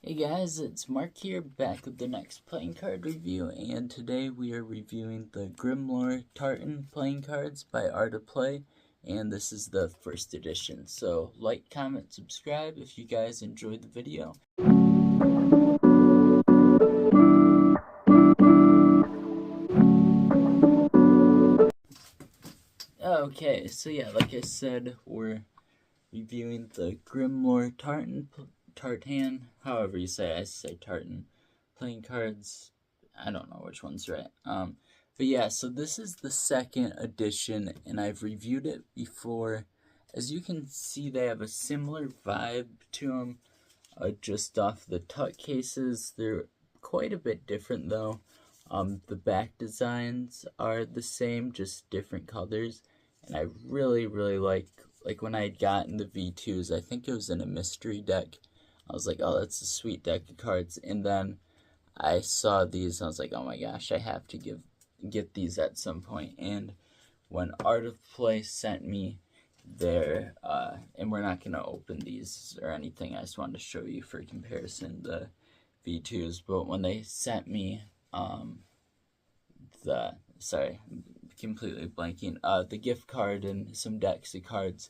Hey guys, it's Mark here, back with the next playing card review, and today we are reviewing the Grimlore Tartan playing cards by Art of Play, and this is the first edition. So like, comment, subscribe if you guys enjoyed the video. Okay, so yeah, like I said, we're reviewing the Grimlore Tartan, however you say it. I say Tartan playing cards. I don't know which one's right. But yeah, so this is the second edition, and I've reviewed it before. As you can see, they have a similar vibe to them, just off the tuck cases. They're quite a bit different though. The back designs are the same, just different colors, and I really like when I had gotten the V2s, I think it was in a mystery deck. I was like, oh, that's a sweet deck of cards, and then I saw these and I was like, oh my gosh, I have to get these at some point. And when Art of Play sent me their, and we're not going to open these or anything, I just wanted to show you for comparison the V2s, but when they sent me completely blanking, the gift card and some decks of cards,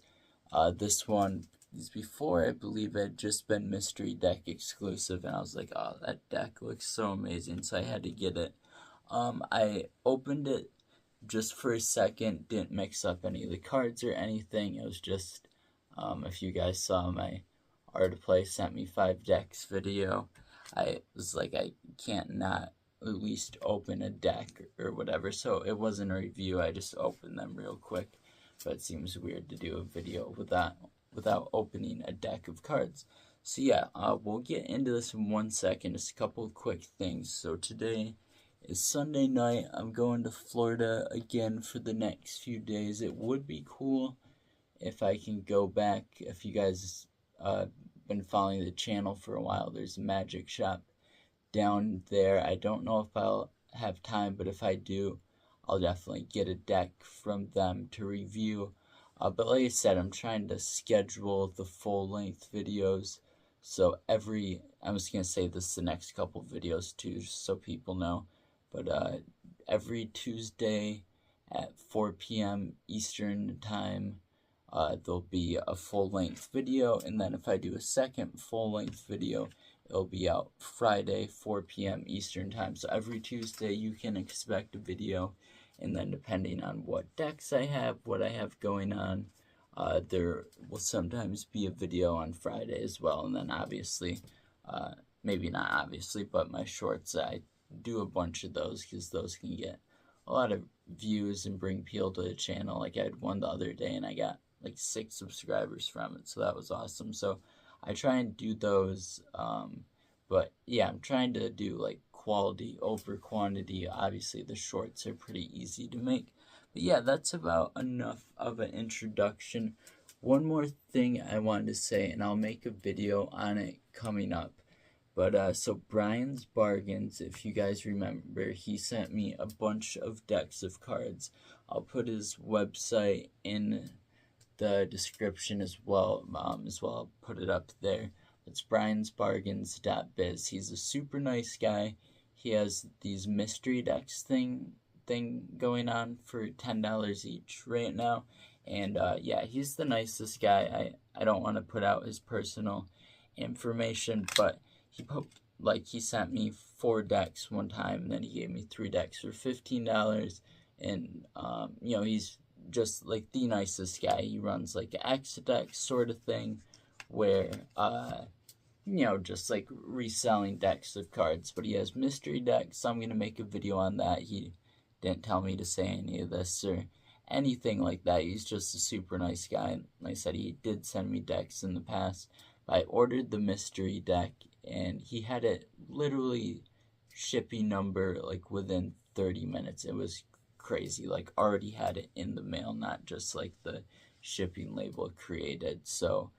this one is before, I believe, it had just been mystery deck exclusive, and I was like, oh, that deck looks so amazing, so I had to get it. I opened it just for a second, didn't mix up any of the cards or anything. It was just, if you guys saw my Art of Play sent me 5 decks video, I was like, I can't not at least open a deck or whatever, so it wasn't a review, I just opened them real quick. But it seems weird to do a video without opening a deck of cards. So yeah, we'll get into this in 1 second. Just a couple of quick things. So today is Sunday night. I'm going to Florida again for the next few days. It would be cool if I can go back. If you guys been following the channel for a while, there's a magic shop down there. I don't know if I'll have time, but if I do, I'll definitely get a deck from them to review. But like I said, I'm trying to schedule the full-length videos. So I'm just going to say this the next couple videos too, just so people know. But every Tuesday at 4 p.m. Eastern Time, there'll be a full-length video. And then if I do a second full-length video, it'll be out Friday, 4 p.m. Eastern Time. So every Tuesday you can expect a video. And then depending on what decks I have, what I have going on, there will sometimes be a video on Friday as well. And then obviously, maybe not obviously, but my shorts, I do a bunch of those because those can get a lot of views and bring people to the channel. Like I had one the other day and I got like 6 subscribers from it, so that was awesome. So I try and do those, but yeah, I'm trying to do like quality over quantity. Obviously the shorts are pretty easy to make, but yeah, that's about enough of an introduction. One more thing I wanted to say, and I'll make a video on it coming up, but so Brian's Bargains, if you guys remember, he sent me a bunch of decks of cards. I'll put his website in the description as well. I'll put it up there. It's briansbargains.biz. He's a super nice guy. He has these mystery decks thing going on for $10 each right now, and yeah, he's the nicest guy. I don't want to put out his personal information, but he sent me 4 decks one time, and then he gave me 3 decks for $15, and you know, he's just like the nicest guy. He runs like an X deck sort of thing where you know, just like reselling decks of cards, but he has mystery decks, so I'm going to make a video on that. He didn't tell me to say any of this or anything like that. He's just a super nice guy. Like I said, he did send me decks in the past. I ordered the mystery deck and he had it literally shipping number like within 30 minutes. It was crazy. Like already had it in the mail, not just like the shipping label created. So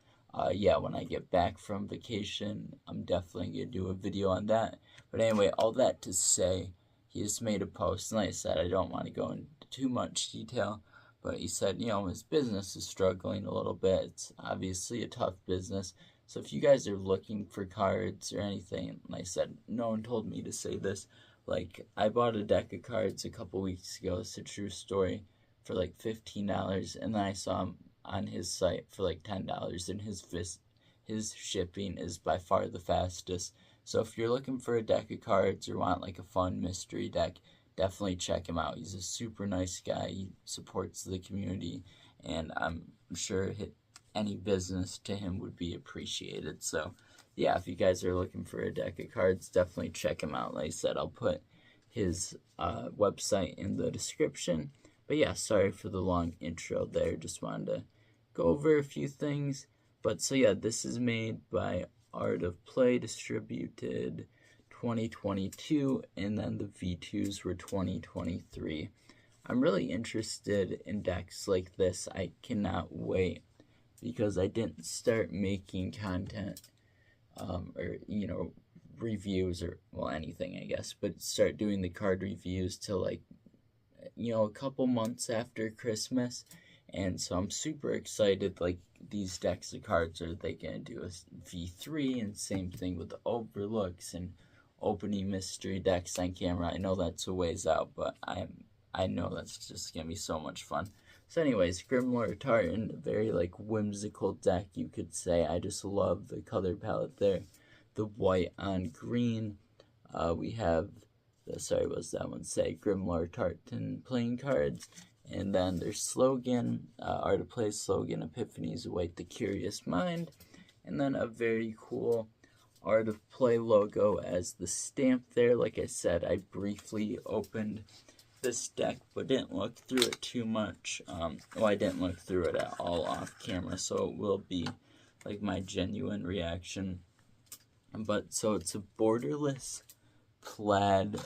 yeah, when I get back from vacation, I'm definitely going to do a video on that. But anyway, all that to say, he just made a post, and like I said, I don't want to go into too much detail, but he said, you know, his business is struggling a little bit. It's obviously a tough business, So if you guys are looking for cards or anything, like I said, no one told me to say this. Like, I bought a deck of cards a couple weeks ago. It's a true story, for like $15, and then I saw him on his site for like $10, and his shipping is by far the fastest. So if you're looking for a deck of cards or want like a fun mystery deck, definitely check him out. He's a super nice guy. He supports the community, and I'm sure any business to him would be appreciated. So yeah, if you guys are looking for a deck of cards, definitely check him out. Like I said, I'll put his website in the description. But yeah, sorry for the long intro there. Just wanted to go over a few things. But so yeah, this is made by Art of Play, distributed 2022, and then the V2s were 2023. I'm really interested in decks like this. I cannot wait, because I didn't start making content or reviews, or well, anything, I guess, but start doing the card reviews till like a couple months after Christmas. And so I'm super excited. Like, these decks of cards, are they gonna do a V3? And same thing with the overlooks and opening mystery decks on camera. I know that's a ways out, but I know that's just gonna be so much fun. So anyways, Grimlore Tartan, a very like whimsical deck, you could say. I just love the color palette there. The white on green. We have sorry, what does that one say? Grimlore Tartan playing cards. And then their slogan, Art of Play slogan, Epiphanies await the curious mind. And then a very cool Art of Play logo as the stamp there. Like I said, I briefly opened this deck, but didn't look through it too much. Well, I didn't look through it at all off camera, so it will be like my genuine reaction. But so it's a borderless plaid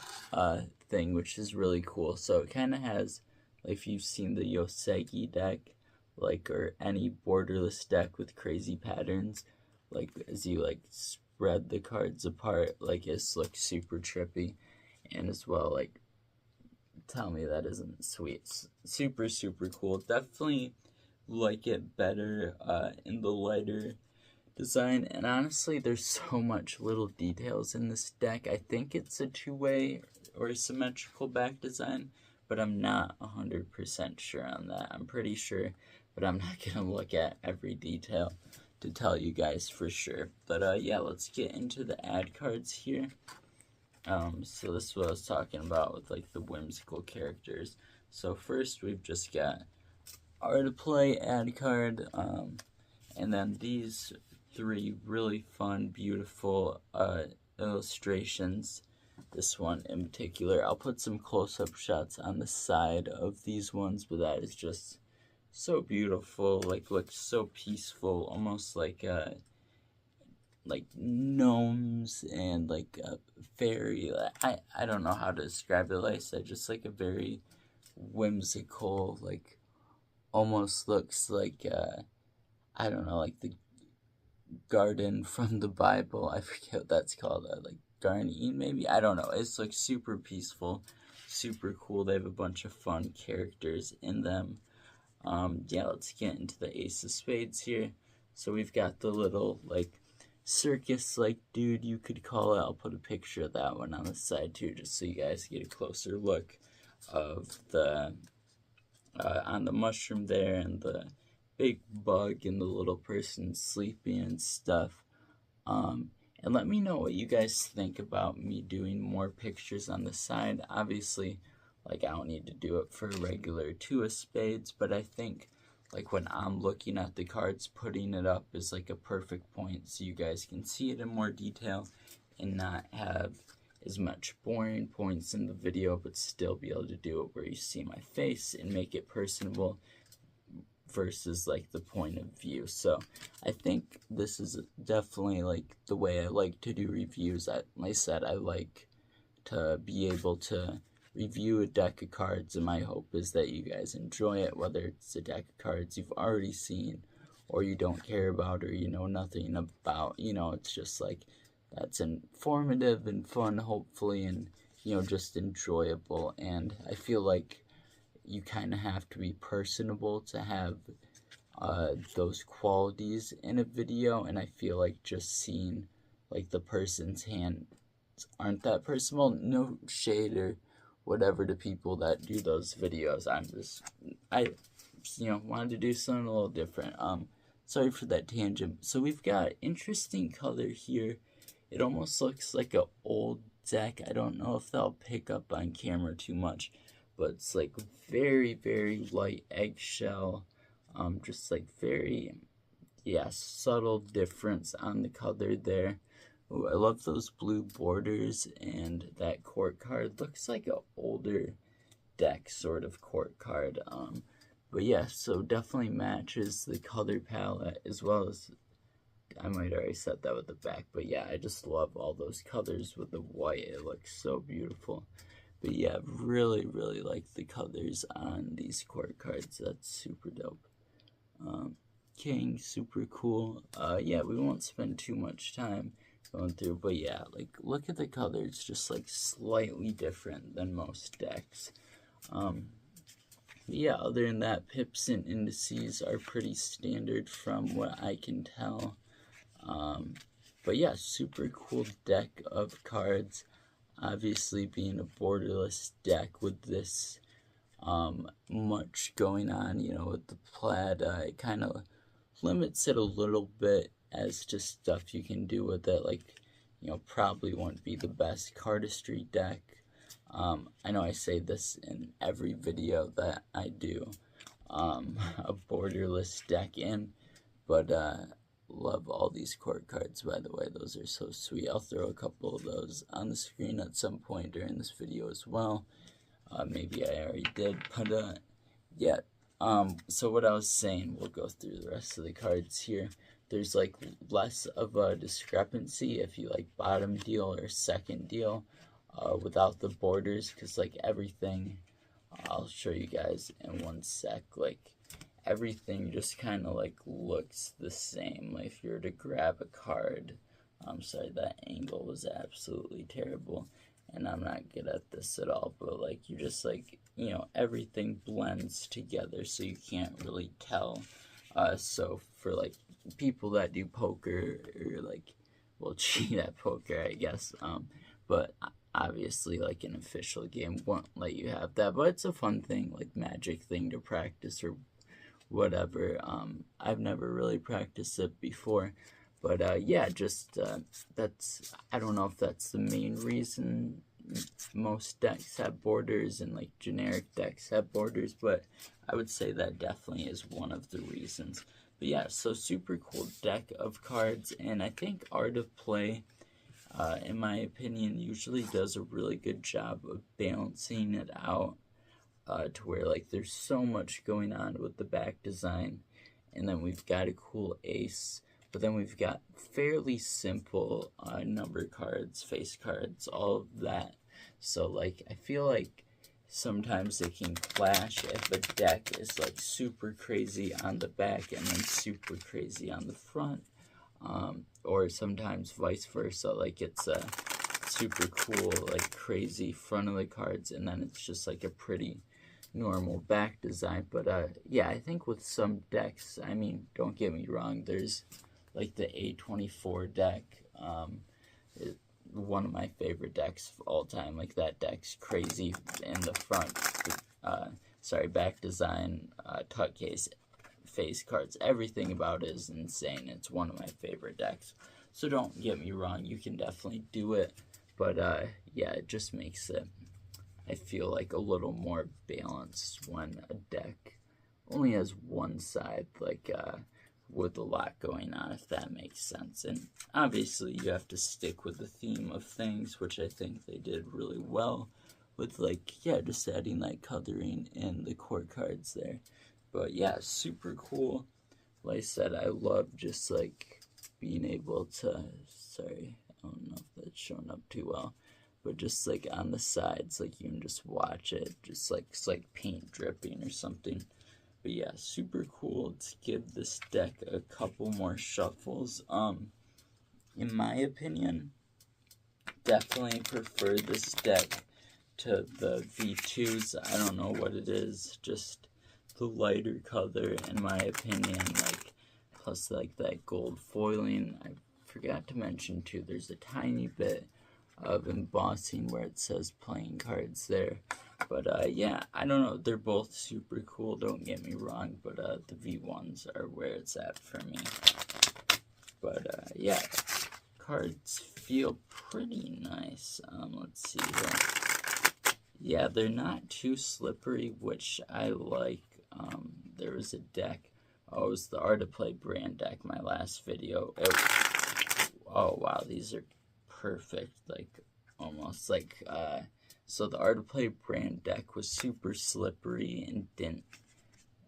thing, which is really cool. So it kind of has, if you've seen the Yosegi deck, like, or any borderless deck with crazy patterns, like as you like spread the cards apart, like it looks super trippy. And as well, like, tell me that isn't sweet. Super, super cool. Definitely like it better in the lighter design. And honestly, there's so much little details in this deck. I think it's a two-way or symmetrical back design, but I'm not 100% sure on that. I'm pretty sure, but I'm not going to look at every detail to tell you guys for sure. But yeah, let's get into the ad cards here. So this is what I was talking about with like the whimsical characters. So first we've just got Art of Play ad card, and then these three really fun, beautiful illustrations. This one in particular, I'll put some close-up shots on the side of these ones, but that is just so beautiful. Like, looks so peaceful, almost like gnomes and like a fairy. I don't know how to describe it. Like I said, just like a very whimsical, like almost looks like I don't know, like the garden from the Bible. I forget what that's called. Like Garden Eden, maybe? I don't know. It's like super peaceful, super cool. They have a bunch of fun characters in them. Yeah, let's get into the Ace of Spades here. So we've got the little like circus like dude, you could call it. I'll put a picture of that one on the side too, just so you guys get a closer look of the on the mushroom there, and the big bug and the little person sleeping and stuff. And let me know what you guys think about me doing more pictures on the side. Obviously, like, I don't need to do it for a regular two of spades, but I think like when I'm looking at the cards, putting it up is like a perfect point so you guys can see it in more detail and not have as much boring points in the video, but still be able to do it where you see my face and make it personable versus like the point of view. So I think this is definitely like the way I like to do reviews. Like I said, I like to be able to review a deck of cards, and my hope is that you guys enjoy it, whether it's a deck of cards you've already seen or you don't care about or you know nothing about. It's just like that's informative and fun, hopefully, and just enjoyable. And I feel like you kind of have to be personable to have those qualities in a video, and I feel like just seeing like the person's hands aren't that personal. No shade or whatever to people that do those videos. I wanted to do something a little different. Sorry for that tangent. So we've got interesting color here. It almost looks like an old deck. I don't know if that'll pick up on camera too much, but it's like very, very light eggshell. Just like very, subtle difference on the color there. Ooh, I love those blue borders, and that court card looks like an older deck sort of court card. But yeah, so definitely matches the color palette, as well as, I might already said that with the back, but yeah, I just love all those colors with the white. It looks so beautiful. But yeah, really, really like the colors on these court cards. That's super dope. King, super cool. Yeah, we won't spend too much time going through, but yeah, like, look at the colors, just like slightly different than most decks. Yeah, other than that, pips and indices are pretty standard from what I can tell. But yeah, super cool deck of cards. Obviously, being a borderless deck with this much going on, with the plaid, it kind of limits it a little bit as to stuff you can do with it. Like, probably won't be the best cardistry deck. I know I say this in every video that I do a borderless deck in, but love all these court cards, by the way. Those are so sweet. I'll throw a couple of those on the screen at some point during this video as well. Maybe I already did, but yeah. So what I was saying, we'll go through the rest of the cards here. There's like less of a discrepancy if you like bottom deal or second deal without the borders, because like everything, I'll show you guys in one sec, like everything just kind of like looks the same. Like if you were to grab a card, I'm sorry, that angle was absolutely terrible, and I'm not good at this at all, but like you just like, everything blends together, so you can't really tell. So for like people that do poker, or like, well, cheat at poker, I guess, but obviously like an official game won't let you have that, but it's a fun thing, like magic thing to practice or whatever. I've never really practiced it before, but yeah, just that's, I don't know if that's the main reason most decks have borders and like generic decks have borders, but I would say that definitely is one of the reasons. But yeah, so super cool deck of cards, and I think Art of Play, in my opinion, usually does a really good job of balancing it out to where like there's so much going on with the back design, and then we've got a cool ace, but then we've got fairly simple number cards, face cards, all of that. So like I feel like sometimes it can clash if a deck is like super crazy on the back and then super crazy on the front, or sometimes vice versa, like it's a super cool like crazy front of the cards and then it's just like a pretty normal back design. But yeah, I think with some decks, I mean, don't get me wrong, there's like the A24 deck, one of my favorite decks of all time. Like that deck's crazy in the front, back design, tuck case, face cards, everything about it is insane. It's one of my favorite decks, so don't get me wrong, you can definitely do it, but yeah, it just makes it, I feel like, a little more balanced when a deck only has one side, like with a lot going on, if that makes sense. And obviously you have to stick with the theme of things, which I think they did really well with, like, yeah, just adding that coloring in the court cards there. But yeah, super cool. Like I said, I love just like being able to, sorry, I don't know if that's showing up too well, but just like on the sides, like you can just watch it, just like it's like paint dripping or something. But yeah, super cool. Let's give this deck a couple more shuffles. In my opinion, definitely prefer this deck to the V2s. I don't know what it is, just the lighter color in my opinion, like, plus like that gold foiling. I forgot to mention too, there's a tiny bit of embossing where it says playing cards there. But yeah, I don't know, they're both super cool, don't get me wrong, but the V1s are where it's at for me. But yeah, cards feel pretty nice. Let's see here. Yeah, they're not too slippery, which I like. There was a deck. Oh, it was the Art of Play brand deck, my last video. Oh, wow, these are perfect. Like, almost like, so the Art of Play brand deck was super slippery and didn't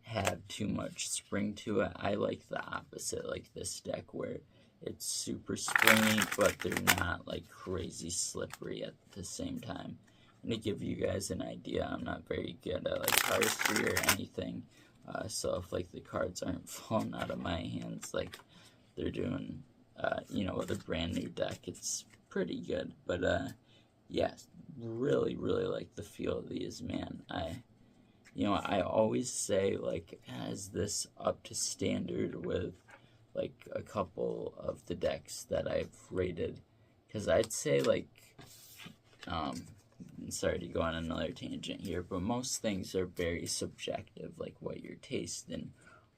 have too much spring to it. I like the opposite, like this deck where it's super springy, but they're not like crazy slippery at the same time. And to give you guys an idea, I'm not very good at like cardistry or anything, so if like the cards aren't falling out of my hands like they're doing, you know, with a brand new deck, it's pretty good. But yeah, really like the feel of these, man. I always say, like, is this up to standard with like a couple of the decks that I've rated? Because I'd say, like, sorry to go on another tangent here, but most things are very subjective, like what your taste in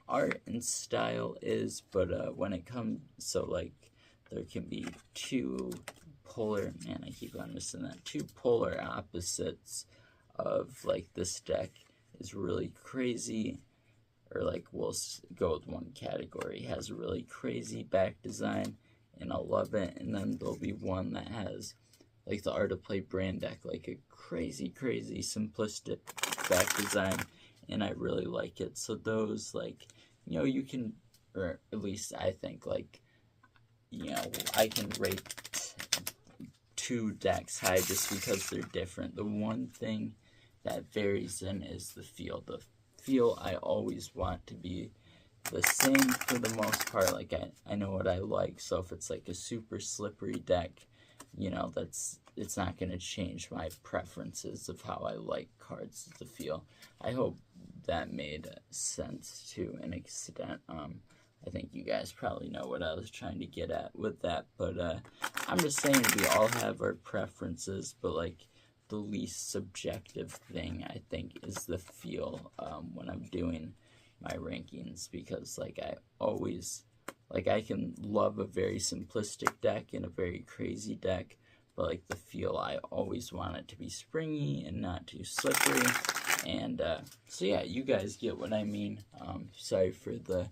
art and style is. But when it comes, so like there can be two polar, man, I keep on missing that, two polar opposites of like this deck is really crazy, or like we'll go with one category, has a really crazy back design and I love it, and then there'll be one that has like the Art of Play brand deck, like a crazy simplistic back design, and I really like it. So those, like, you know, you can, or at least I think, like, you know, I can rate two decks high just because they're different. The one thing that varies in is the feel. The feel I always want to be the same for the most part. Like, I know what I like, so if it's like a super slippery deck, you know, it's not going to change my preferences of how I like cards to feel. I hope that made sense to an extent. I think you guys probably know what I was trying to get at with that, but I'm just saying we all have our preferences, but like the least subjective thing I think is the feel when I'm doing my rankings, because like I always, like, I can love a very simplistic deck and a very crazy deck, but like the feel, I always want it to be springy and not too slippery. And so yeah, you guys get what I mean. Sorry for the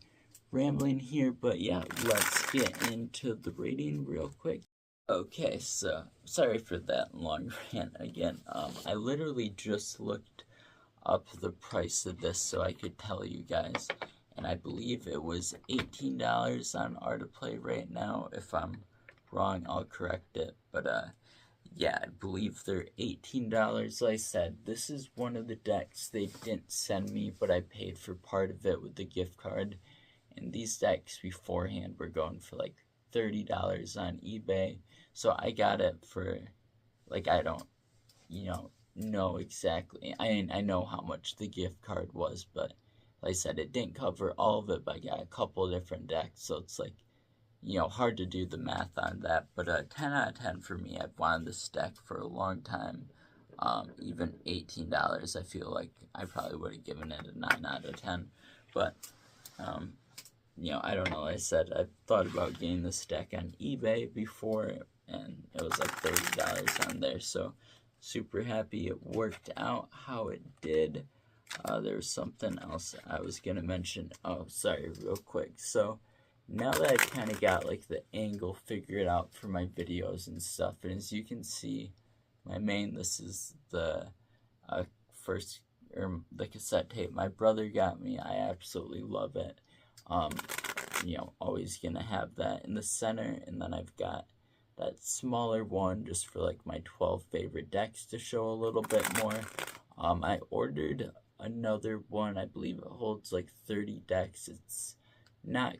rambling here, but yeah, let's get into the rating real quick. Okay, so sorry for that long rant again. I literally just looked up the price of this so I could tell you guys, and I believe it was $18 on Art of Play right now. If I'm wrong, I'll correct it, but yeah, I believe they're $18. Like I said, this is one of the decks they didn't send me, but I paid for part of it with the gift card, and these decks beforehand were going for like $30 on eBay, so I got it for, like, I don't, you know exactly. I know how much the gift card was, but like I said, it didn't cover all of it, but I got a couple different decks, so it's like, you know, hard to do the math on that. But 10 out of 10 for me. I've wanted this deck for a long time. Even $18, I feel like I probably would have given it a 9 out of 10. But you know, I don't know. Like I said, I thought about getting this deck on eBay before, and it was like $30 on there. So super happy it worked out how it did. There was something else I was gonna mention. Oh, sorry, real quick. So now that I kind of got like the angle figured out for my videos and stuff, and as you can see, this is the first, or the cassette tape my brother got me. I absolutely love it. You know, always gonna have that in the center, and then I've got that smaller one just for like my 12 favorite decks to show a little bit more. I ordered another one. I believe it holds like 30 decks. It's not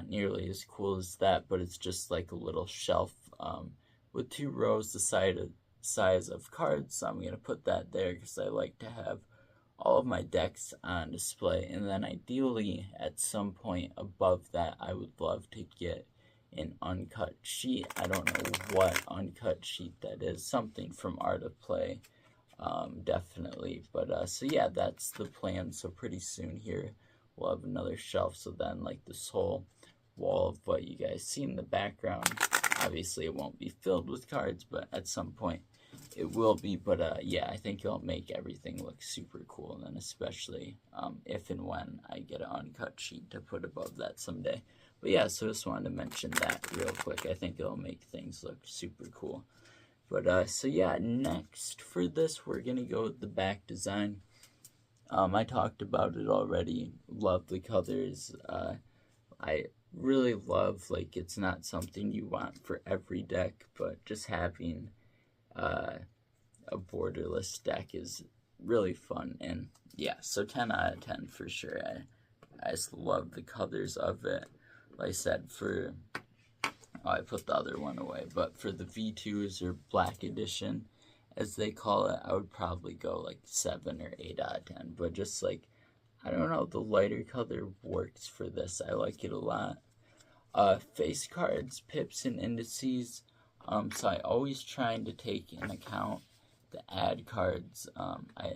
nearly as cool as that, but it's just like a little shelf with 2 rows the size of cards. So I'm gonna put that there because I like to have all of my decks on display, and then ideally at some point above that I would love to get an uncut sheet. I don't know what uncut sheet that is, something from Art of Play, definitely. But so yeah, that's the plan. So pretty soon here we'll have another shelf, so then like this whole wall of what you guys see in the background, obviously it won't be filled with cards, but at some point it will be. But yeah, I think it'll make everything look super cool, and then especially if and when I get an uncut sheet to put above that someday. But yeah, so just wanted to mention that real quick. I think it'll make things look super cool. But so yeah, next for this we're gonna go with the back design. I talked about it already. Love the colors. I really love, like, it's not something you want for every deck, but just having a borderless deck is really fun. And yeah, so 10 out of 10 for sure. I just love the colors of it. Like I said, I put the other one away, but for the V2s, or Black Edition as they call it, I would probably go like 7 or 8 out of 10. But just like, I don't know, the lighter color works for this. I like it a lot. Face cards, pips, and indices. So I always trying to take in account the ad cards. I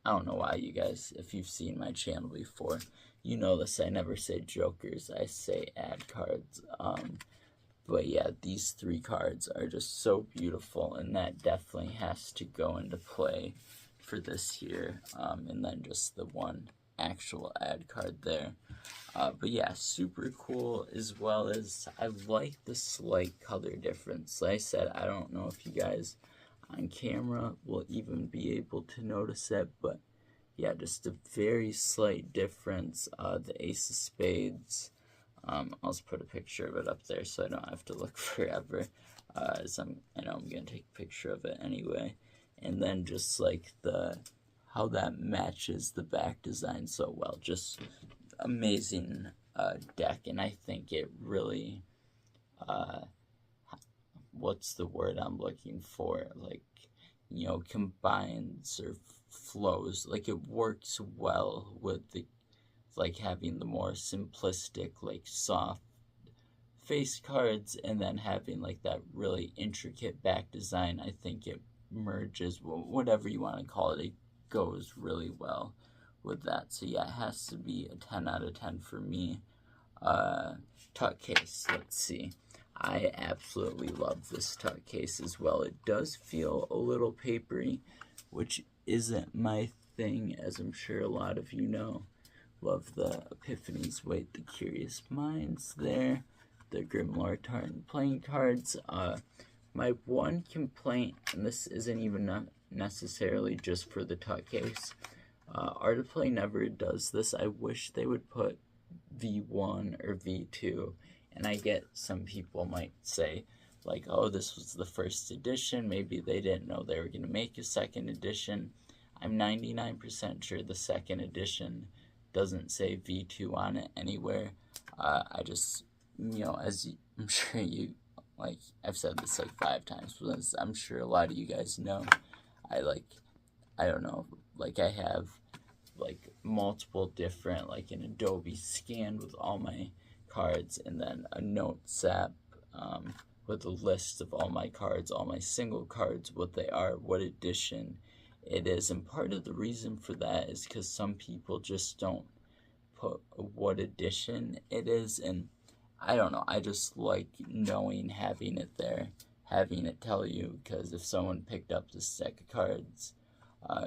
don't know why, you guys, if you've seen my channel before, you know this. I never say jokers, I say ad cards. But yeah, these 3 cards are just so beautiful, and that definitely has to go into play for this here. And then just the one actual ad card there. But yeah, super cool, as well as I like the slight color difference. Like I said, I don't know if you guys on camera will even be able to notice it, but yeah, just a very slight difference. The Ace of Spades, I'll just put a picture of it up there so I don't have to look forever, as I know I'm going to take a picture of it anyway. And then just like how that matches the back design so well. Just amazing deck, and I think it really, what's the word I'm looking for? Like, you know, combines or flows. Like, it works well with the, like, having the more simplistic, like, soft face cards, and then having like that really intricate back design. I think it merges, whatever you want to call it, it goes really well with that. So yeah, it has to be a 10 out of 10 for me. Tuck case, let's see. I absolutely love this tuck case as well. It does feel a little papery, which isn't my thing, as I'm sure a lot of you know. Love the Epiphanies, wait, the Curious Minds there, the Grimlore Tartan playing cards. My one complaint, and this isn't even necessarily just for the tuck case, Art of Play never does this. I wish they would put V1 or V2, and I get some people might say, like, oh, this was the first edition, maybe they didn't know they were going to make a second edition. I'm 99% sure the second edition doesn't say V2 on it anywhere. I just, you know, as I'm sure you, like, I've said this like 5 times, but I'm sure a lot of you guys know, I don't know, like, I have like multiple different, like an Adobe scan with all my cards, and then a notes app with a list of all my cards, all my single cards, what they are, what edition it is. And part of the reason for that is because some people just don't put what edition it is, and I don't know, I just like knowing, having it there, having it tell you, because if someone picked up this deck of cards,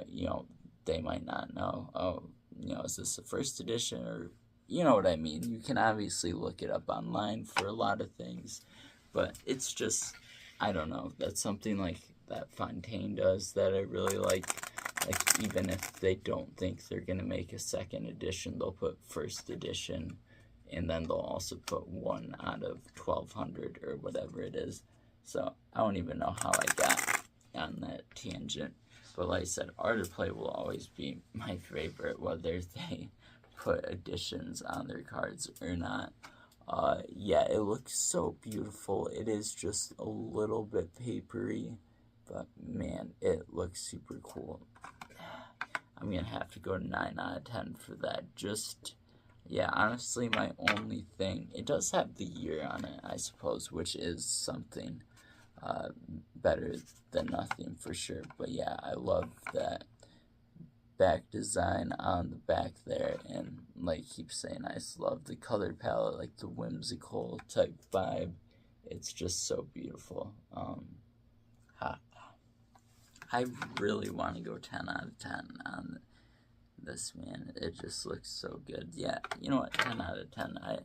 you know, they might not know, oh, you know, is this the first edition, or, you know what I mean. You can obviously look it up online for a lot of things, but it's just, I don't know, that's something like that Fontaine does that I really like even if they don't think they're going to make a second edition, they'll put first edition, and then they'll also put 1 out of 1200 or whatever it is. So I don't even know how I got on that tangent. But like I said, Art of Play will always be my favorite, whether they put additions on their cards or not. Yeah, it looks so beautiful. It is just a little bit papery, but man, it looks super cool. I'm gonna have to go 9 out of 10 for that. Just, yeah, honestly, my only thing, it does have the year on it, I suppose, which is something better than nothing for sure. But yeah, I love that back design on the back there, and like I keep saying, I just love the color palette, like the whimsical type vibe. It's just so beautiful. I really want to go 10 out of 10 on this, man. It just looks so good. Yeah, you know what, 10 out of 10. I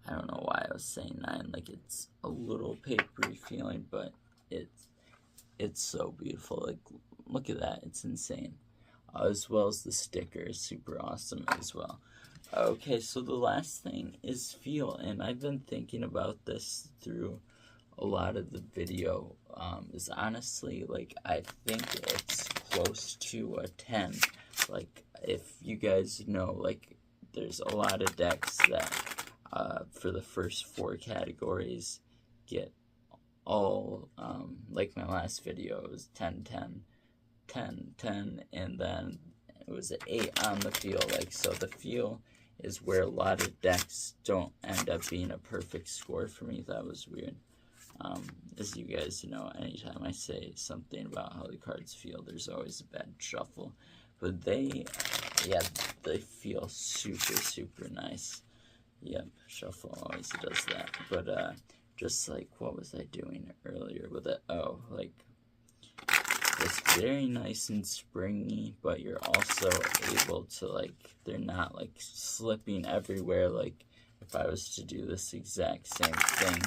don't know why I was saying 9. Like, it's a little papery feeling, but it's so beautiful. Like, look at that. It's insane. As well as the sticker is super awesome as well. Okay, so the last thing is feel, and I've been thinking about this through a lot of the video. Is honestly, like, I think it's close to a 10. Like, if you guys know, like, there's a lot of decks that for the first 4 categories get all, like my last video, it was 10, 10, 10, 10, and then it was an 8 on the feel. Like, so the feel is where a lot of decks don't end up being a perfect score for me. That was weird. As you guys know, anytime I say something about how the cards feel, there's always a bad shuffle. But they feel super, super nice. Yep, shuffle always does that. But, just like, what was I doing earlier with it? Oh, like, it's very nice and springy, but you're also able to, like, they're not, like, slipping everywhere. Like, if I was to do this exact same thing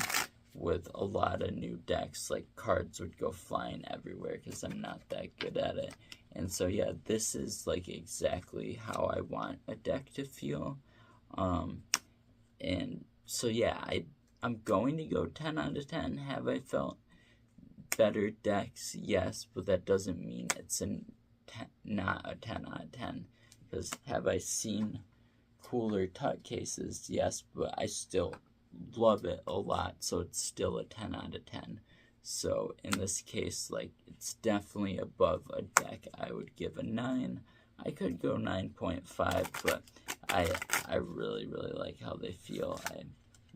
with a lot of new decks, like, cards would go flying everywhere because I'm not that good at it. And so, yeah, this is, like, exactly how I want a deck to feel. And so, yeah, I'm going to go 10 out of 10. Have I felt better decks? Yes, but that doesn't mean it's not a 10 out of 10. Because have I seen cooler Tut cases? Yes, but I still love it a lot, so it's still a 10 out of 10. So in this case, like, it's definitely above a deck I would give a 9. I could go 9.5, but I really, really like how they feel.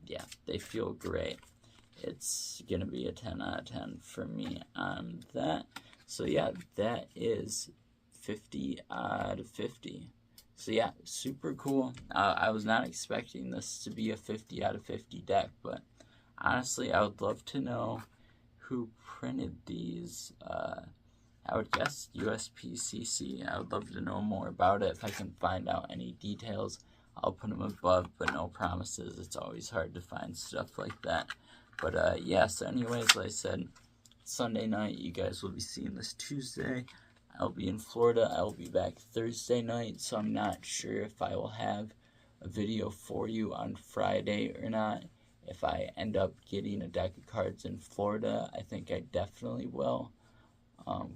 Yeah, they feel great. It's gonna be a 10 out of 10 for me on that. So yeah, that is 50 out of 50. So yeah, super cool. I was not expecting this to be a 50 out of 50 deck, but honestly, I would love to know who printed these. I would guess USPCC. I would love to know more about it. If I can find out any details, I'll put them above, but no promises. It's always hard to find stuff like that. But yeah, so anyways, like I said, Sunday night, you guys will be seeing this Tuesday. I'll be in Florida. I'll be back Thursday night, so I'm not sure if I will have a video for you on Friday or not. If I end up getting a deck of cards in Florida, I think I definitely will.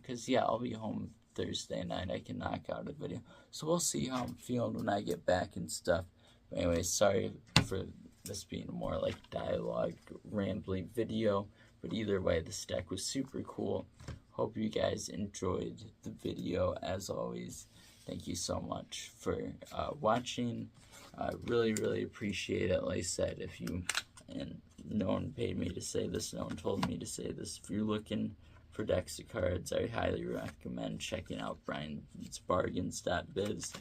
Because, yeah, I'll be home Thursday night. I can knock out a video. So we'll see how I'm feeling when I get back and stuff. But anyway, sorry for this being a more like dialogue, rambling video. But either way, this deck was super cool. Hope you guys enjoyed the video. As always, thank you so much for watching. I really, really appreciate it. Like I said, if you, and no one paid me to say this, no one told me to say this, if you're looking for decks of cards, I highly recommend checking out briansbargains.biz.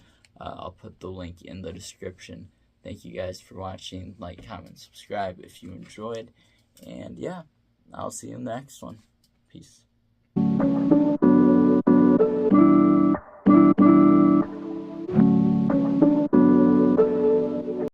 I'll put the link in the description. Thank you guys for watching. Like, comment, subscribe if you enjoyed. And yeah, I'll see you in the next one. Peace.